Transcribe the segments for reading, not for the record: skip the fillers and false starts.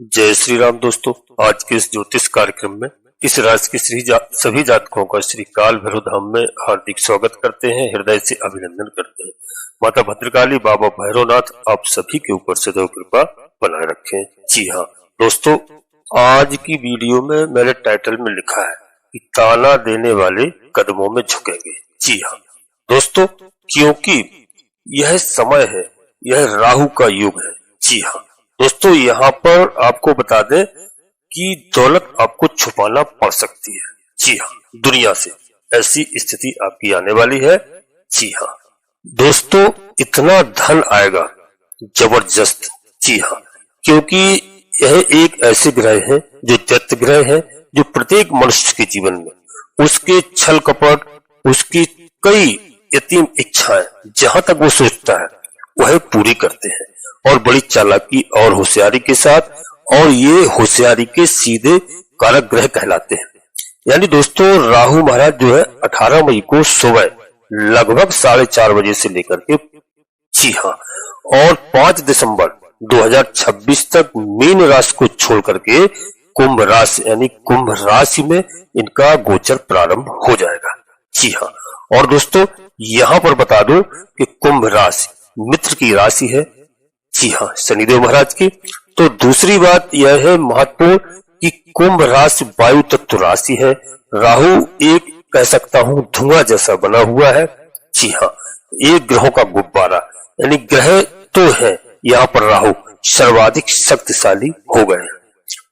जय श्री राम दोस्तों। आज के इस ज्योतिष कार्यक्रम में इस राशि के सभी जातकों का श्री काल भैरव धाम में हार्दिक स्वागत करते हैं, हृदय से अभिनंदन करते हैं। माता भद्रकाली, बाबा भैरवनाथ आप सभी के ऊपर सदैव कृपा बनाए रखें। जी हाँ दोस्तों, आज की वीडियो में मैंने टाइटल में लिखा है कि ताना देने वाले कदमों में झुकेंगे। जी हाँ दोस्तों, क्योंकि यह समय है, यह राहु का युग है। जी हाँ दोस्तों, यहाँ पर आपको बता दें कि दौलत आपको छुपाना पड़ सकती है। जी हाँ, दुनिया से ऐसी स्थिति आपकी आने वाली है। जी हाँ दोस्तों, इतना धन आएगा जबरदस्त। जी हाँ, क्योंकि यह एक ऐसे ग्रह है जो दैत्य ग्रह है, जो प्रत्येक मनुष्य के जीवन में उसके छल कपट, उसकी कई यतीम इच्छाएं जहां तक वो सोचता है वह पूरी करते हैं, और बड़ी चालाकी और होशियारी के साथ। और ये होशियारी के सीधे कारक ग्रह कहलाते हैं। यानी दोस्तों, राहु महाराज जो है 18 मई को सुबह लगभग 4:30 बजे से लेकर के, जी हाँ, और 5 दिसंबर 2026 तक मीन राशि को छोड़ करके कुंभ राशि यानी कुंभ राशि में इनका गोचर प्रारंभ हो जाएगा। जी हाँ, और दोस्तों यहाँ पर बता दूं कि कुंभ राशि मित्र की राशि है। जी हाँ, शनिदेव महाराज की। तो दूसरी बात यह है महत्वपूर्ण कि कुंभ राशि वायु तत्व राशि है। राहु एक कह सकता हूं धुआं जैसा बना हुआ है। जी हाँ, एक ग्रहों का गुब्बारा, यानी ग्रह तो है, यहाँ पर राहु सर्वाधिक शक्तिशाली हो गए हैं।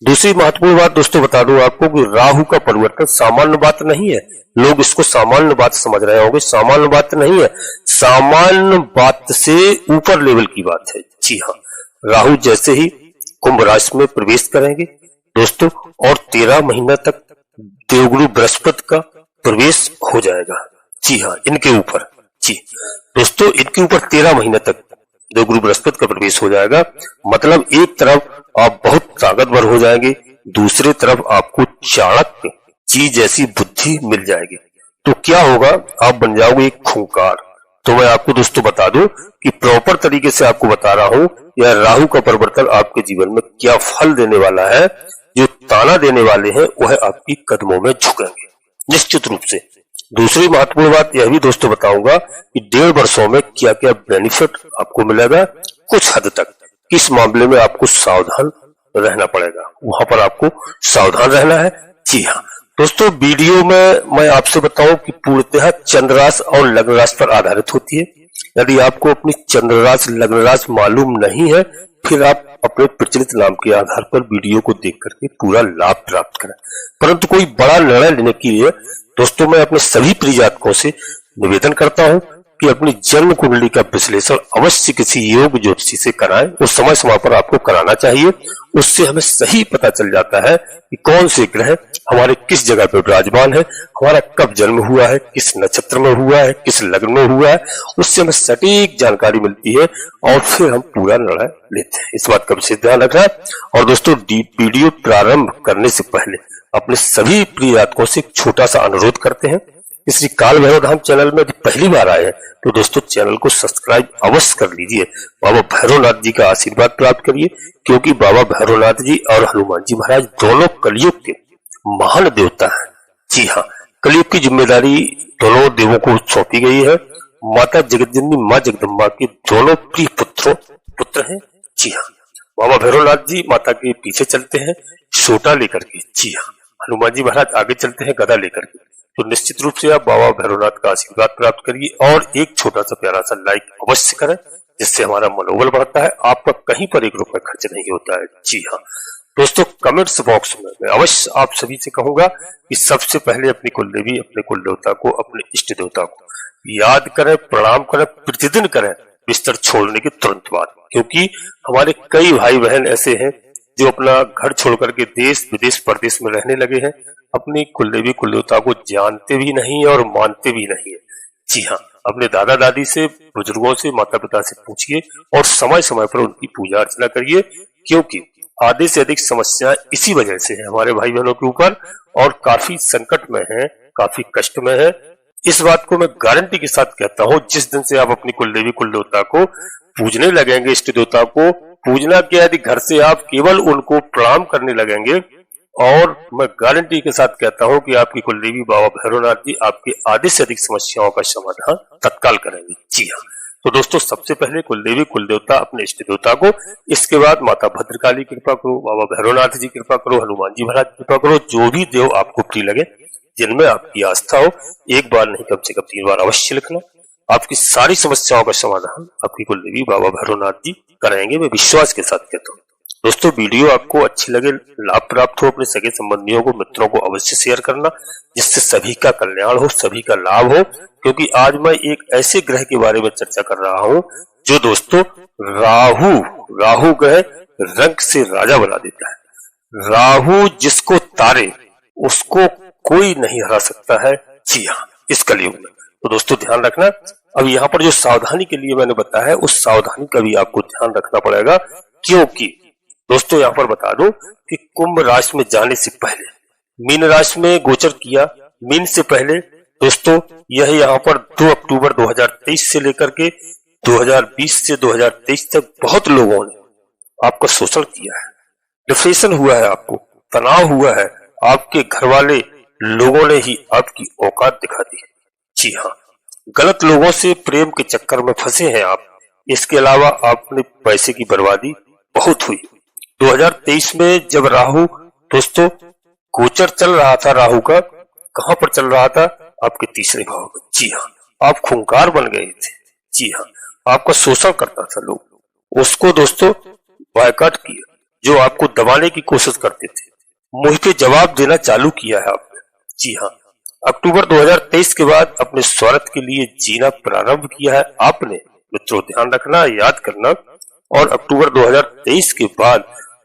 दूसरी महत्वपूर्ण बात दोस्तों बता दूं आपको कि राहु का परिवर्तन सामान्य बात नहीं है। लोग इसको सामान्य बात समझ रहे होंगे, सामान्य बात नहीं है, सामान्य बात से ऊपर लेवल की बात है। जी हाँ, राहु जैसे ही कुंभ राशि में प्रवेश करेंगे दोस्तों, और 13 महीना तक देवगुरु बृहस्पति का प्रवेश हो जाएगा। जी हाँ, इनके ऊपर, जी दोस्तों, इनके ऊपर 13 महीना तक देवगुरु बृहस्पति का प्रवेश हो जाएगा। मतलब एक तरफ आप बहुत ताकतवर हो जाएंगे, दूसरी तरफ आपको चाणक्य चीज जैसी बुद्धि मिल जाएगी। तो क्या होगा, आप बन जाओगे एक खूंखार। तो मैं आपको दोस्तों बता दूं कि प्रॉपर तरीके से आपको बता रहा हूं यह राहु का परिवर्तन आपके जीवन में क्या फल देने वाला है। जो ताना देने वाले हैं वह आपकी कदमों में झुकेंगे निश्चित रूप से। दूसरी महत्वपूर्ण बात यह भी दोस्तों बताऊंगा कि 1.5 वर्षों में क्या क्या बेनिफिट आपको मिलेगा। कुछ हद तक इस मामले में आपको सावधान रहना पड़ेगा, वहां पर आपको सावधान रहना है। जी हाँ दोस्तों, वीडियो में मैं आपसे बताऊं कि पूर्णतः चंद्र राशि और लग्न राशि पर आधारित होती है। यदि आपको अपनी चंद्र राशि लग्न राशि मालूम नहीं है, फिर आप अपने प्रचलित नाम के आधार पर वीडियो को देख करके पूरा लाभ प्राप्त करें। परंतु कोई बड़ा निर्णय लेने के लिए दोस्तों मैं अपने सभी प्रिय जातकों से निवेदन करता हूं कि अपनी जन्म कुंडली का विश्लेषण अवश्य किसी योग ज्योतिषी से कराएं। उस समय समय पर आपको कराना चाहिए। उससे हमें सही पता चल जाता है कि कौन से ग्रह हमारे किस जगह पर विराजमान है, हमारा कब जन्म हुआ है, किस नक्षत्र में हुआ है, किस लग्न में हुआ है। उससे हमें सटीक जानकारी मिलती है और फिर हम पूरा निर्णय लेते हैं। इस बात का विशेष ध्यान रखना है। और दोस्तों, वीडियो प्रारंभ करने से पहले अपने सभी प्रिय जातकों से एक छोटा सा अनुरोध करते हैं। इस काल भैरव धाम चैनल में पहली बार आए हैं तो दोस्तों चैनल को सब्सक्राइब अवश्य कर लीजिए। बाबा भैरवनाथ जी का आशीर्वाद प्राप्त करिए, क्योंकि बाबा भैरवनाथ जी और हनुमान जी महाराज दोनों कलयुग के महान देवता हैं। जी हाँ, कलयुग की जिम्मेदारी दोनों देवों को सौंपी गई है। माता जगतजननी माँ जगदम्बा के दोनों प्रिय पुत्र हैं। जी हाँ, बाबा भैरवनाथ जी माता के पीछे चलते हैं सोटा लेकर के। जी हाँ, हनुमान जी महाराज आगे चलते हैं गदा लेकर के। तो निश्चित रूप से आप बाबा भैरवनाथ का आशीर्वाद प्राप्त करिए और एक छोटा सा प्यारा सा लाइक अवश्य करें, जिससे हमारा मनोबल बढ़ता है। आपका कहीं पर 1 रुपया खर्च नहीं होता है। जी हाँ दोस्तों, कमेंट्स बॉक्स में मैं अवश्य आप सभी से कहूंगा कि सबसे पहले अपनी कुलदेवी, अपने कुल देवता को, अपने इष्ट देवता को याद करें, प्रणाम करें, प्रतिदिन करें बिस्तर छोड़ने के तुरंत बाद। क्योंकि हमारे कई भाई बहन ऐसे हैं जो अपना घर छोड़ करके देश विदेश परदेश में रहने लगे हैं, अपनी कुलदेवी कुल देवता को जानते भी नहीं और मानते भी नहीं है। जी हाँ, अपने दादा दादी से, बुजुर्गों से, माता पिता से पूछिए और समय समय पर उनकी पूजा अर्चना करिए। क्योंकि आधे से अधिक समस्या इसी वजह से है हमारे भाई बहनों के ऊपर, और काफी संकट में है, काफी कष्ट में है। इस बात को मैं गारंटी के साथ कहता हूँ, जिस दिन से आप अपनी कुलदेवी कुल देवता को पूजने लगेंगे, इष्ट देवता को, पूजना क्या, यदि घर से आप केवल उनको प्रणाम करने लगेंगे, और मैं गारंटी के साथ कहता हूं कि आपकी कुलदेवी बाबा भैरवनाथ जी आपके आधे से अधिक समस्याओं का समाधान तत्काल करेंगे। जी हाँ, तो दोस्तों सबसे पहले कुलदेवी कुलदेवता अपने इष्ट देवता को, इसके बाद माता भद्रकाली कृपा करो, बाबा भैरवनाथ जी कृपा करो, हनुमान जी महाराज कृपा करो, जो भी देव आपको प्रिय लगे, जिनमें आपकी आस्था हो, एक बार नहीं कम से कम 3 बार अवश्य लिखना। आपकी सारी समस्याओं का समाधान आपकी कुलदेवी बाबा भैरवनाथ जी करेंगे, मैं विश्वास के साथ कहता हूँ। दोस्तों वीडियो आपको अच्छी लगे, लाभ प्राप्त हो, अपने सगे संबंधियों को, मित्रों को अवश्य शेयर करना, जिससे सभी का कल्याण हो, सभी का लाभ हो। क्योंकि आज मैं एक ऐसे ग्रह के बारे में चर्चा कर रहा हूं जो दोस्तों राहु ग्रह रंग से राजा बना देता है। राहु जिसको तारे उसको कोई नहीं हरा सकता है। जी हाँ, इस कलयुग में। तो दोस्तों ध्यान रखना। अब यहाँ पर जो सावधानी के लिए मैंने बताया है, उस सावधानी का भी आपको ध्यान रखना पड़ेगा। क्योंकि दोस्तों यहाँ पर बता दो कि कुंभ राशि में जाने से पहले मीन राशि में गोचर किया। मीन से पहले दोस्तों यह यहाँ पर 2 अक्टूबर 2023 से लेकर के 2020 से 2023 तक बहुत लोगों ने आपका शोषण किया है, डिप्रेशन हुआ है, आपको तनाव हुआ है, आपके घर वाले लोगों ने ही आपकी औकात दिखा दी है। जी हाँ, गलत लोगों से प्रेम के चक्कर में फंसे हैं आप। इसके अलावा आपने पैसे की बर्बादी बहुत हुई। 2023 में जब राहु दोस्तों गोचर चल रहा था, राहु का कहां पर चल रहा था? आपके तीसरे भाव में। जी हाँ, आप खूंखार बन गए थे। जी हाँ, आपका शोषण करता था लोग, उसको दोस्तों बायकॉट किया। जो आपको दबाने की कोशिश करते थे, मुंह पे जवाब देना चालू किया है आपने। जी हाँ, अक्टूबर 2023 के बाद अपने स्वार्थ के लिए जीना प्रारंभ किया है आपने। मित्रों ध्यान रखना, याद करना। और अक्टूबर 2023 के बाद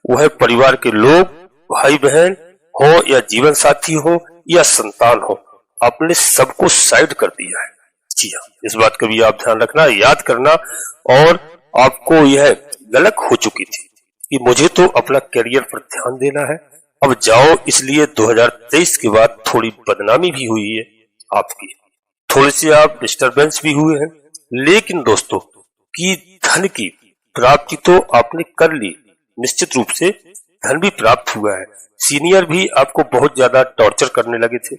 वह परिवार के लोग, भाई बहन हो या जीवन साथी हो या संतान हो, आपने सबको साइड कर दिया है। जी हाँ, इस बात का भी आप ध्यान रखना, याद करना। और आपको यह गलत हो चुकी थी कि मुझे तो अपना करियर पर ध्यान देना है, अब जाओ। इसलिए 2023 के बाद थोड़ी बदनामी भी हुई है आपकी, थोड़ी सी आप डिस्टरबेंस भी हुए हैं। लेकिन दोस्तों की धन की प्राप्ति तो आपने कर ली, निश्चित रूप से धन भी प्राप्त हुआ है। सीनियर भी आपको बहुत ज्यादा टॉर्चर करने लगे थे।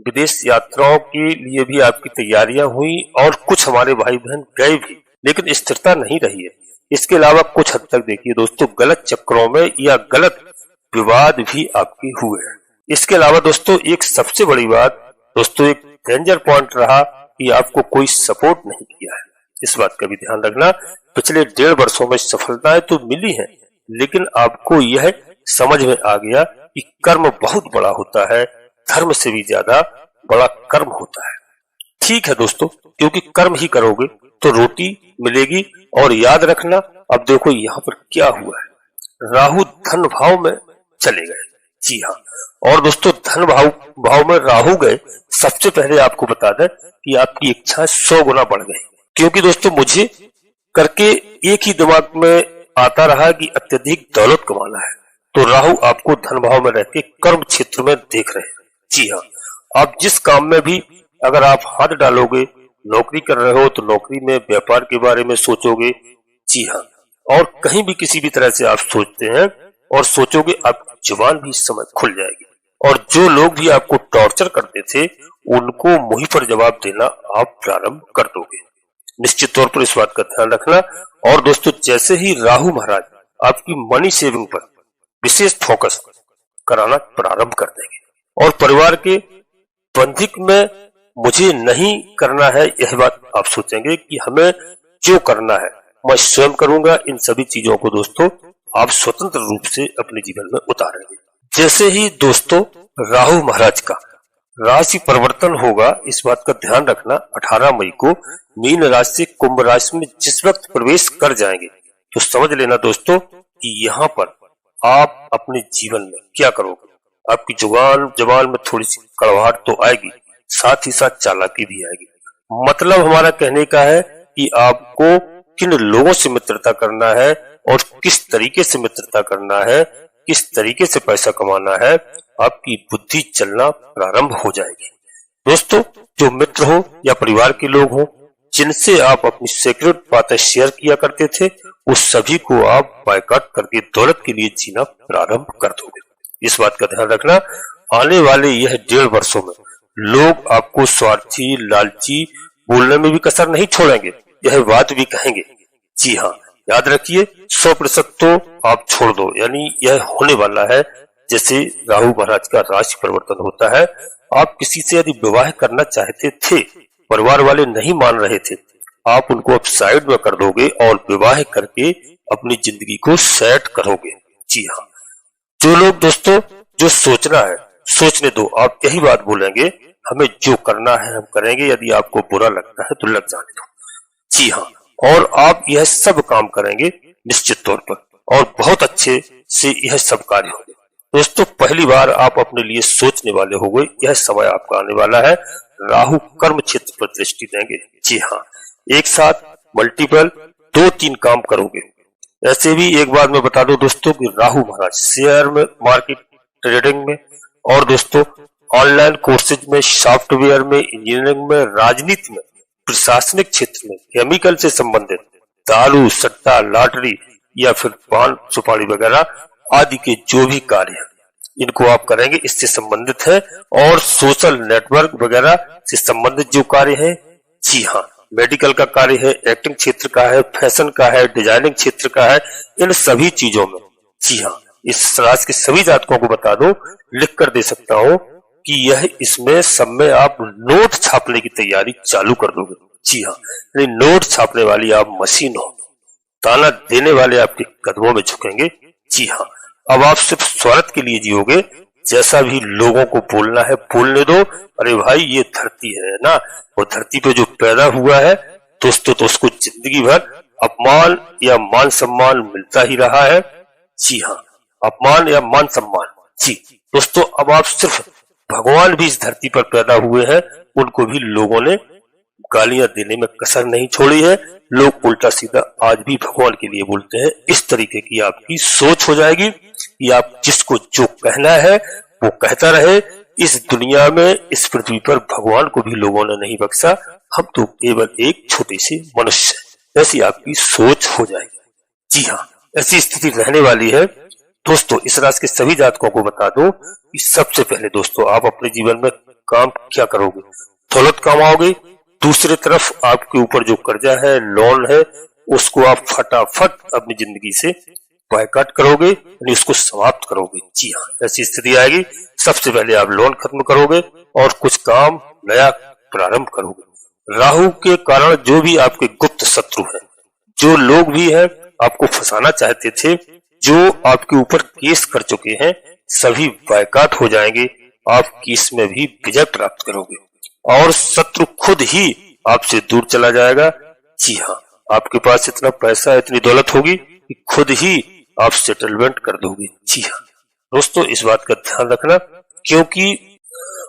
विदेश यात्राओं के लिए भी आपकी तैयारियां हुई और कुछ हमारे भाई बहन गए भी, लेकिन स्थिरता नहीं रही है। इसके अलावा कुछ हद तक देखिए दोस्तों गलत चक्रों में या गलत विवाद भी आपके हुए हैं। इसके अलावा दोस्तों एक सबसे बड़ी बात दोस्तों, एक डेंजर पॉइंट रहा कि आपको कोई सपोर्ट नहीं किया है। इस बात का भी ध्यान रखना। पिछले 1.5 वर्षों में सफलताएं तो मिली हैं, लेकिन आपको यह समझ में आ गया कि कर्म बहुत बड़ा होता है, धर्म से भी ज्यादा बड़ा कर्म होता है। ठीक है दोस्तों, क्योंकि कर्म ही करोगे तो रोटी मिलेगी। और याद रखना, अब देखो यहाँ पर क्या हुआ है, राहु धन भाव में चले गए। जी हाँ, और दोस्तों धन भाव में राहु गए, सबसे पहले आपको बता दें कि आपकी इच्छा 100 गुना बढ़ गई। क्योंकि दोस्तों मुझे करके एक ही दिमाग में आता रहा कि अत्यधिक दौलत कमाना है, तो राहु आपको धन भाव में रह के कर्म क्षेत्र में देख रहे हैं। जी हाँ, आप जिस काम में भी अगर आप हाथ डालोगे, नौकरी कर रहे हो तो नौकरी में व्यापार के बारे में सोचोगे। जी हाँ, और कहीं भी किसी भी तरह से आप सोचते हैं और सोचोगे, आपकी जुबान भी इस समय खुल जाएगी। और जो लोग भी आपको टॉर्चर करते थे, उनको मुंह पर जवाब देना आप प्रारंभ कर दोगे। निश्चित तौर पर इस बात का ध्यान रखना। और दोस्तों जैसे ही राहु महाराज आपकी मनी सेविंग पर विशेष फोकस कराना प्रारंभ कर देंगे और परिवार के बंधिक में मुझे नहीं करना है, यह बात आप सोचेंगे कि हमें जो करना है मैं स्वयं करूंगा। इन सभी चीजों को दोस्तों आप स्वतंत्र रूप से अपने जीवन में उतारेंगे। जैसे ही दोस्तों राहु महाराज का राशि परिवर्तन होगा, इस बात का ध्यान रखना, 18 मई को मीन राशि से कुंभ राशि में जिस वक्त प्रवेश कर जाएंगे, तो समझ लेना दोस्तों कि यहाँ पर आप अपने जीवन में क्या करोगे। आपकी जबान में थोड़ी सी कड़वाहट तो आएगी, साथ ही साथ चालाकी भी आएगी। मतलब हमारा कहने का है कि आपको किन लोगों से मित्रता करना है और किस तरीके से मित्रता करना है, किस तरीके से पैसा कमाना है, आपकी बुद्धि चलना प्रारंभ हो जाएगी। दोस्तों जो मित्र हो या परिवार के लोग हो, जिनसे आप अपनी सीक्रेट बातें शेयर किया करते थे, उस सभी को आप बायकॉट करके दौलत के लिए जीना प्रारंभ कर दोगे। इस बात का ध्यान रखना, आने वाले यह 1.5 वर्षों में लोग आपको स्वार्थी, लालची बोलने में भी कसर नहीं छोड़ेंगे, यह बात भी कहेंगे। जी हाँ, याद रखिए 100% तो आप छोड़ दो, यानी यह होने वाला है जैसे राहु महाराज का राशि परिवर्तन होता है। आप किसी से यदि विवाह करना चाहते थे, परिवार वाले नहीं मान रहे थे, आप उनको अब साइड में कर दोगे और विवाह करके अपनी जिंदगी को सेट करोगे। जी हाँ, जो लोग दोस्तों जो सोचना है सोचने दो, आप यही बात बोलेंगे, हमें जो करना है हम करेंगे, यदि आपको बुरा लगता है तो लग जाने दो। जी हाँ, और आप यह सब काम करेंगे निश्चित तौर पर, और बहुत अच्छे से यह सब कार्य होंगे। दोस्तों पहली बार आप अपने लिए सोचने वाले हो गए, यह समय आपका आने वाला है। राहु कर्म क्षेत्र पर दृष्टि देंगे। जी हाँ, एक साथ मल्टीपल 2-3 काम करोगे। ऐसे भी एक बात मैं बता दूं दोस्तों कि राहु महाराज शेयर में, मार्केट, ट्रेडिंग में, और दोस्तों ऑनलाइन कोर्सेज में, सॉफ्टवेयर में, इंजीनियरिंग में, राजनीति में, प्रशासनिक क्षेत्र में, केमिकल से संबंधित, दारू, सट्टा, लॉटरी या फिर पान सुपारी वगैरह आदि के जो भी कार्य हैं, इनको आप करेंगे, इससे संबंधित है। और सोशल नेटवर्क वगैरह से संबंधित जो कार्य है, जी हाँ, मेडिकल का कार्य है, एक्टिंग क्षेत्र का है, फैशन का है, डिजाइनिंग क्षेत्र का है, इन सभी चीजों में, जी हाँ, इस राशि के सभी जातकों को बता दो, लिख कर दे सकता हूँ कि यह इसमें सब में आप नोट छापने की तैयारी चालू कर दोगे। जी हाँ, नोट छापने वाली आप मशीन हो, ताना देने वाले आपके कदमों में झुकेंगे। जी हाँ, अब आप सिर्फ स्वार्थ के लिए जियोगे, जैसा भी लोगों को बोलना है बोलने दो। अरे भाई ये धरती है ना, वो धरती पे जो पैदा हुआ है दोस्तों, तो उसको जिंदगी भर अपमान या मान सम्मान मिलता ही रहा है। जी हाँ, अपमान या मान सम्मान। जी दोस्तों, अब आप सिर्फ, भगवान भी इस धरती पर पैदा हुए हैं, उनको भी लोगों ने गालियां देने में कसर नहीं छोड़ी है। लोग उल्टा सीधा आज भी भगवान के लिए बोलते हैं। इस तरीके की आपकी सोच हो जाएगी कि आप जिसको जो कहना है वो कहता रहे। इस दुनिया में, इस पृथ्वी पर भगवान को भी लोगों ने नहीं बख्शा, हम तो केवल एक छोटे से मनुष्य हैं। ऐसी आपकी सोच हो जाएगी। जी हाँ, ऐसी स्थिति रहने वाली है। दोस्तों इस राशि के सभी जातकों को बता दो कि सबसे पहले दोस्तों आप अपने जीवन में काम क्या करोगे, दौलत कमाओगे। दूसरी तरफ आपके ऊपर जो कर्जा है, लोन है, उसको आप फटाफट अपनी जिंदगी से बायकॉट करोगे, यानी उसको समाप्त करोगे। जी हाँ, ऐसी स्थिति आएगी। सबसे पहले आप लोन खत्म करोगे और कुछ काम नया प्रारंभ करोगे। राहु के कारण जो भी आपके गुप्त शत्रु हैं, जो लोग भी हैं आपको फंसाना चाहते थे, जो आपके ऊपर केस कर चुके हैं, सभी बायकॉट हो जाएंगे। आप केस में भी विजय प्राप्त करोगे और शत्रु खुद ही आपसे दूर चला जाएगा। जी हाँ, आपके पास इतना पैसा, इतनी दौलत होगी कि खुद ही आप सेटलमेंट कर दोगे। जी हाँ दोस्तों, इस बात का ध्यान रखना, क्योंकि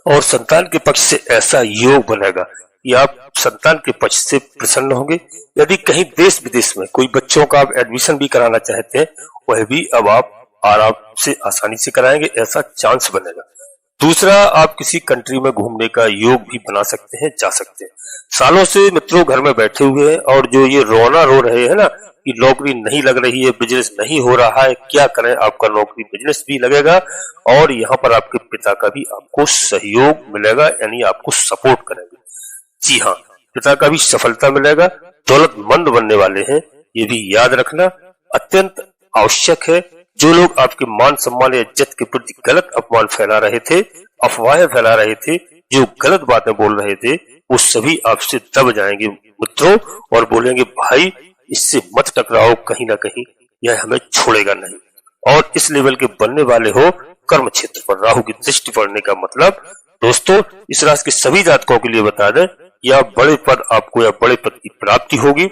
और संतान के पक्ष से ऐसा योग बनेगा कि आप संतान के पक्ष से प्रसन्न होंगे। यदि कहीं देश विदेश में कोई बच्चों का आप एडमिशन भी कराना चाहते हैं, वह भी अब आप आराम से, आसानी से कराएंगे, ऐसा चांस बनेगा। दूसरा, आप किसी कंट्री में घूमने का योग भी बना सकते हैं, जा सकते हैं। सालों से मित्रों घर में बैठे हुए हैं और जो ये रोना रो रहे हैं ना कि नौकरी नहीं लग रही है, बिजनेस नहीं हो रहा है, क्या करें, आपका नौकरी बिजनेस भी लगेगा और यहाँ पर आपके पिता का भी आपको सहयोग मिलेगा, यानी आपको सपोर्ट करेंगे। जी हाँ, पिता का भी सफलता मिलेगा, दौलतमंद बनने वाले हैं, ये भी याद रखना अत्यंत आवश्यक है। जो लोग आपके मान सम्मान या इज्जत के प्रति गलत अपमान फैला रहे थे, अफवाहें फैला रहे थे, जो गलत बातें बोल रहे थे, वो सभी आपसे दब जाएंगे मित्रों और बोलेंगे भाई इससे मत टकराओ, कहीं ना कहीं यह हमें छोड़ेगा नहीं। और इस लेवल के बनने वाले हो। कर्म क्षेत्र पर राहु की दृष्टि पड़ने का मतलब दोस्तों इस राशि के सभी जातकों के लिए बता दें, या बड़े पद आपको या बड़े पद की प्राप्ति होगी।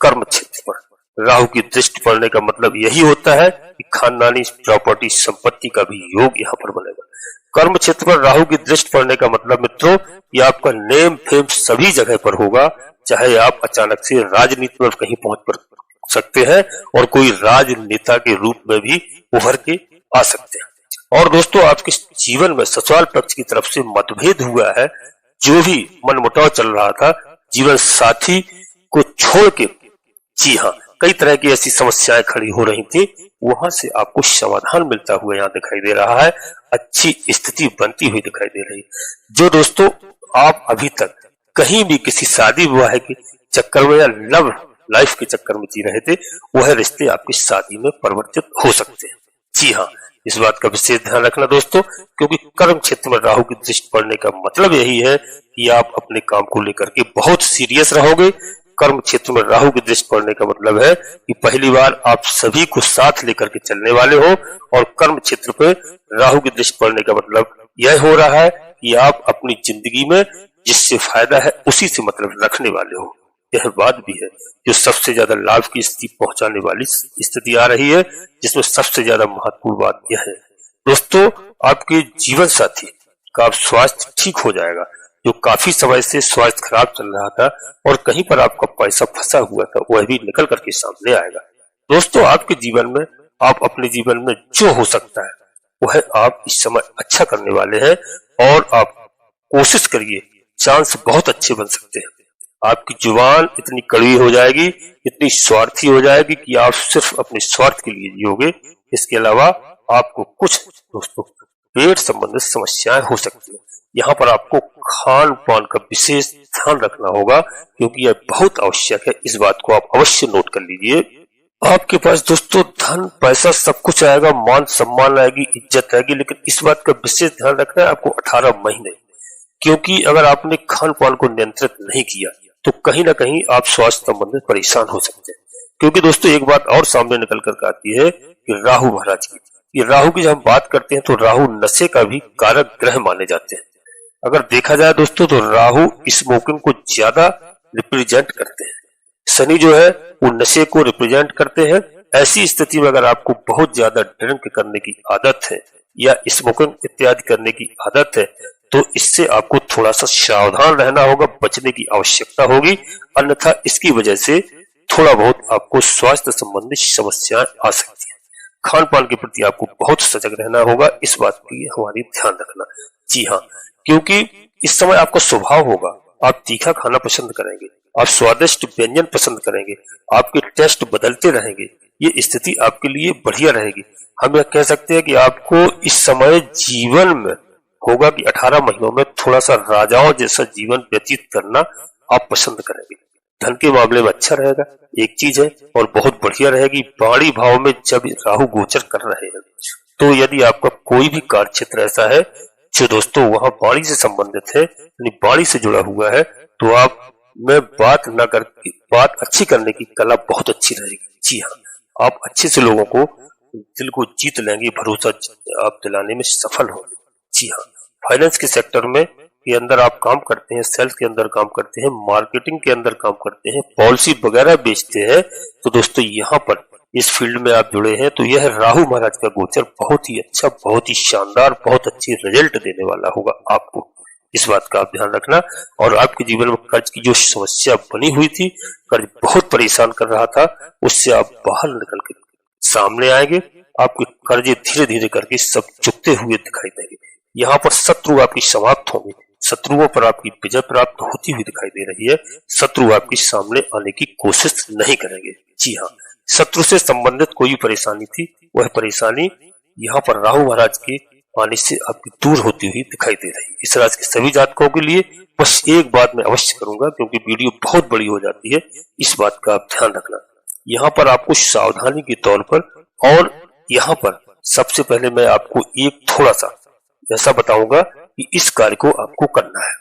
कर्म क्षेत्र पर राहु की दृष्टि पड़ने का मतलब यही होता है कि खानदानी प्रॉपर्टी, संपत्ति का भी योग यहाँ पर बनेगा। कर्म क्षेत्र पर राहु की दृष्टि पड़ने का मतलब मित्रों, ये आपका नेम फेम सभी जगह पर होगा। चाहे आप अचानक से राजनीति में कहीं पहुंच सकते हैं और कोई राजनेता के रूप में भी उभर के आ सकते हैं। और दोस्तों आपके जीवन में ससुराल पक्ष की तरफ से मतभेद हुआ है, जो भी मनमुटाव चल रहा था, जीवन साथी को छोड़ के, जी हाँ, कई तरह की ऐसी समस्याएं खड़ी हो रही थी, वहां से आपको समाधान मिलता हुआ यहाँ दिखाई दे रहा है। अच्छी स्थिति बनती हुई दिखाई दे रही है। जो दोस्तों आप अभी तक कहीं भी किसी शादी विवाह के चक्कर में या लव लाइफ के चक्कर में जी रहे थे, वह रिश्ते आपकी शादी में परिवर्तित हो सकते हैं। जी हाँ, इस बात का विशेष ध्यान रखना दोस्तों, क्योंकि कर्म क्षेत्र में राहु की दृष्टि पड़ने का मतलब यही है कि आप अपने काम को लेकर के बहुत सीरियस रहोगे। कर्म क्षेत्र में राहु की दृष्टि पड़ने का मतलब है कि पहली बार आप सभी को साथ लेकर के चलने वाले हो, और कर्म क्षेत्र पे राहु की दृष्टि पड़ने का मतलब यह हो रहा है कि आप अपनी जिंदगी में जिससे फायदा है उसी से मतलब रखने वाले हो। यह बात भी है जो सबसे ज्यादा लाभ की स्थिति पहुंचाने वाली स्थिति आ रही है, जिसमें सबसे ज्यादा महत्वपूर्ण बात यह है दोस्तों, आपके जीवन साथी का स्वास्थ्य ठीक हो जाएगा। जो काफी समय से स्वास्थ्य खराब चल रहा था और कहीं पर आपका पैसा फंसा हुआ था, वह भी निकल करके सामने आएगा। दोस्तों आपके जीवन में, आप अपने जीवन में जो हो सकता है वह आप इस समय अच्छा करने वाले हैं, और आप कोशिश करिए, चांस बहुत अच्छे बन सकते हैं। आपकी जुबान इतनी कड़वी हो जाएगी, इतनी स्वार्थी हो जाएगी कि आप सिर्फ अपने स्वार्थ के लिए जियोगे। इसके अलावा आपको कुछ दोस्तों पेट संबंधित समस्याएं हो सकती हैं। यहाँ पर आपको खान पान का विशेष ध्यान रखना होगा, क्योंकि यह बहुत आवश्यक है। इस बात को आप अवश्य नोट कर लीजिए। आपके पास दोस्तों धन पैसा सब कुछ आएगा, मान सम्मान आएगी, इज्जत आएगी, लेकिन इस बात का विशेष ध्यान रखना है आपको 18 महीने, क्योंकि अगर आपने खान पान को नियंत्रित नहीं किया तो कहीं ना कहीं आप स्वास्थ्य संबंधित परेशान हो सकते हैं। क्योंकि दोस्तों एक बात और सामने निकल कर आती है कि राहु महाराज की, ये राहु की जब हम बात करते हैं तो राहु नशे का भी कारक ग्रह माने जाते हैं। अगर देखा जाए दोस्तों तो राहु स्मोकिंग को ज्यादा रिप्रेजेंट करते हैं, शनि जो है वो नशे को रिप्रेजेंट करते हैं। ऐसी स्थिति में अगर आपको बहुत ज्यादा ड्रिंक करने की आदत है या स्मोकिंग इत्यादि करने की आदत है, तो इससे आपको थोड़ा सा सावधान रहना होगा, बचने की आवश्यकता होगी, अन्यथा इसकी वजह से थोड़ा बहुत आपको स्वास्थ्य संबंधी समस्याएं आ सकती हैं। खान पान के प्रति आपको बहुत सजग रहना होगा, इस बात की हमारी ध्यान रखना। जी हाँ, क्योंकि इस समय आपका स्वभाव होगा, आप तीखा खाना पसंद करेंगे, आप स्वादिष्ट व्यंजन पसंद करेंगे, आपके टेस्ट बदलते रहेंगे। ये स्थिति आपके लिए बढ़िया रहेगी। हम यह कह सकते हैं कि आपको इस समय जीवन में होगा कि 18 महीनों में थोड़ा सा राजाओं जैसा जीवन व्यतीत करना आप पसंद करेंगे। धन के मामले में अच्छा रहेगा, एक चीज है, और बहुत बढ़िया रहेगी। बाड़ी भाव में जब राहु गोचर कर रहे हैं, तो यदि आपका कोई भी कार्य क्षेत्र ऐसा है जो दोस्तों वहां बाड़ी से संबंधित है, यानी बाड़ी से जुड़ा हुआ है, तो आप में बात न करके बात अच्छी करने की कला बहुत अच्छी रहेगी। जी हाँ, आप अच्छे से लोगों को दिल को जीत लेंगे, भरोसा आप दिलाने में सफल होंगे। जी हाँ, फाइनेंस के सेक्टर में के अंदर आप काम करते हैं, सेल्स के अंदर काम करते हैं, मार्केटिंग के अंदर काम करते हैं, पॉलिसी वगैरह बेचते हैं, तो दोस्तों यहाँ पर इस फील्ड में आप जुड़े हैं, तो यह राहु महाराज का गोचर बहुत ही अच्छा, बहुत ही शानदार, बहुत अच्छी रिजल्ट देने वाला होगा आपको। इस बात का आप ध्यान रखना। और आपके जीवन में कर्ज की जो समस्या बनी हुई थी, कर्ज बहुत परेशान कर रहा था, उससे आप बाहर निकल के सामने आएंगे। आपके कर्जे धीरे धीरे करके सब चुकते हुए दिखाई देंगे। यहाँ पर शत्रु आपकी समाप्त होंगे, शत्रुओं पर आपकी विजय प्राप्त होती हुई दिखाई दे रही है। शत्रु आपके सामने आने की कोशिश नहीं करेंगे। जी हाँ, शत्रु से संबंधित कोई परेशानी थी, वह परेशानी यहाँ पर राहु महाराज के आने से आपकी दूर होती हुई दिखाई दे रही है। इस राशि के सभी जातकों के लिए बस एक बात मैं अवश्य करूंगा, क्योंकि वीडियो बहुत बड़ी हो जाती है, इस बात का आप ध्यान रखना। यहाँ पर आपको सावधानी के तौर पर, और यहाँ पर सबसे पहले मैं आपको एक थोड़ा सा ऐसा बताऊंगा कि इस कार्य को आपको करना है।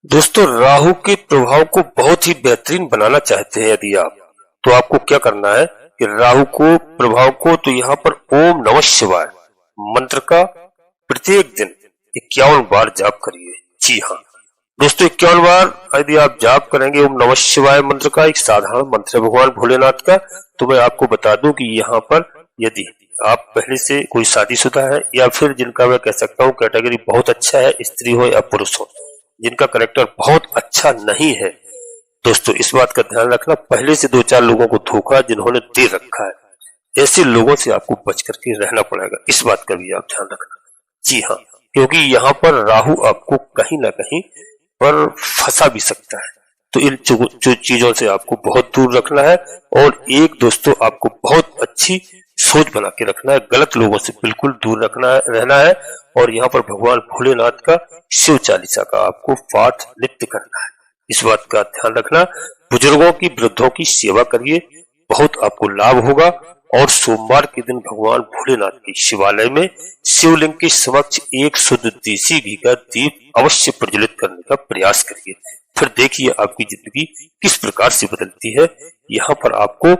दोस्तों राहु के प्रभाव को बहुत ही बेहतरीन बनाना चाहते हैं यदि आप, तो आपको क्या करना है कि राहु को प्रभाव को, तो यहाँ पर ओम नमः शिवाय मंत्र का प्रत्येक दिन 51 बार जाप करिए। जी हाँ दोस्तों, 51 बार यदि आप जाप करेंगे ओम नमः शिवाय मंत्र का, एक साधारण मंत्र है भगवान भोलेनाथ का, तो मैं आपको बता दूं कि यहाँ पर यदि आप पहले से कोई शादीशुदा है, या फिर जिनका मैं कह सकता हूँ कैटेगरी बहुत अच्छा है, स्त्री हो या पुरुष हो, जिनका करेक्टर बहुत अच्छा नहीं है, दोस्तों इस बात का ध्यान रखना। पहले से 2-4 लोगों को धोखा जिन्होंने दे रखा है, ऐसे लोगों से आपको बच करके रहना पड़ेगा, इस बात का भी आप ध्यान रखना। जी हाँ, क्योंकि यहाँ पर राहु आपको कहीं ना कहीं पर फंसा भी सकता है, तो इन जो चीजों से आपको बहुत दूर रखना है। और एक दोस्तों आपको बहुत अच्छी सोच बना के रखना है, गलत लोगों से बिल्कुल दूर रहना है। और यहाँ पर भगवान भोलेनाथ का शिव चालीसा का आपको पाठ नित्य करना है। इस बात का ध्यान रखना। बुजुर्गों की, वृद्धों की सेवा करिए, बहुत आपको लाभ होगा। और सोमवार के दिन भगवान भोलेनाथ के शिवालय में शिवलिंग के समक्ष एक शुद्ध देसी घी का दीप अवश्य प्रज्वलित करने का प्रयास करिए। फिर देखिए आपकी जिंदगी किस प्रकार से बदलती है। यहाँ पर आपको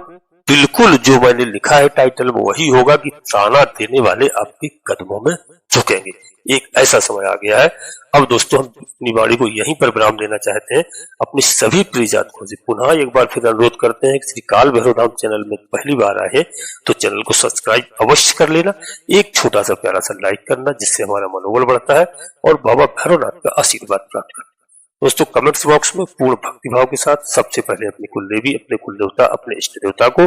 बिल्कुल जो मैंने लिखा है टाइटल में वही होगा कि ताना देने वाले आपके कदमों में झुकेंगे। एक ऐसा समय आ गया है। अब दोस्तों हम अपनी वाणी को यहीं पर विराम देना चाहते हैं। अपने सभी प्रिय जातकों से पुनः एक बार फिर अनुरोध करते हैं कि श्री काल भैरव धाम चैनल में पहली बार आए तो चैनल को सब्सक्राइब अवश्य कर लेना, एक छोटा सा प्यारा सा लाइक करना, जिससे हमारा मनोबल बढ़ता है और बाबा भैरवनाथ का आशीर्वाद प्राप्त करना। दोस्तों कमेंट्स बॉक्स में पूर्ण भक्तिभाव के साथ सबसे पहले अपनी कुलदेवी, अपने कुल देवता, अपने इष्ट देवता को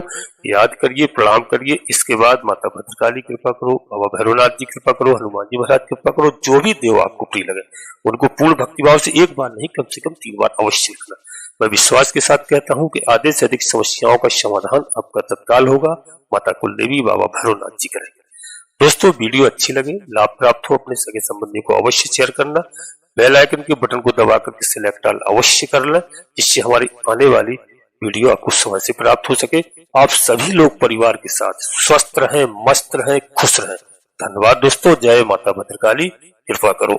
याद करिए, प्रणाम करिए। इसके बाद माता भद्रकाली कृपा करो, बाबा भैरवनाथ जी कृपा करो, हनुमान जी महाराज कृपा करो, जो भी देव आपको प्रिय लगे उनको पूर्ण भक्तिभाव से एक बार नहीं कम से कम 3 बार अवश्य लिखना। मैं विश्वास के साथ कहता हूँ कि आधे से अधिक समस्याओं का समाधान आपका तत्काल होगा। माता कुलदेवी, बाबा भैरवनाथ जी करेंगे। दोस्तों वीडियो अच्छी लगे, लाभ प्राप्त हो, अपने सगे संबंधी को अवश्य शेयर करना। बेल आइकन के बटन को दबाकर के सिलेक्ट ऑल अवश्य कर लें, जिससे हमारी आने वाली वीडियो आपको समय से प्राप्त हो सके। आप सभी लोग परिवार के साथ स्वस्थ रहें, मस्त रहें, खुश रहें। धन्यवाद दोस्तों। जय माता भद्रकाली, कृपा करो।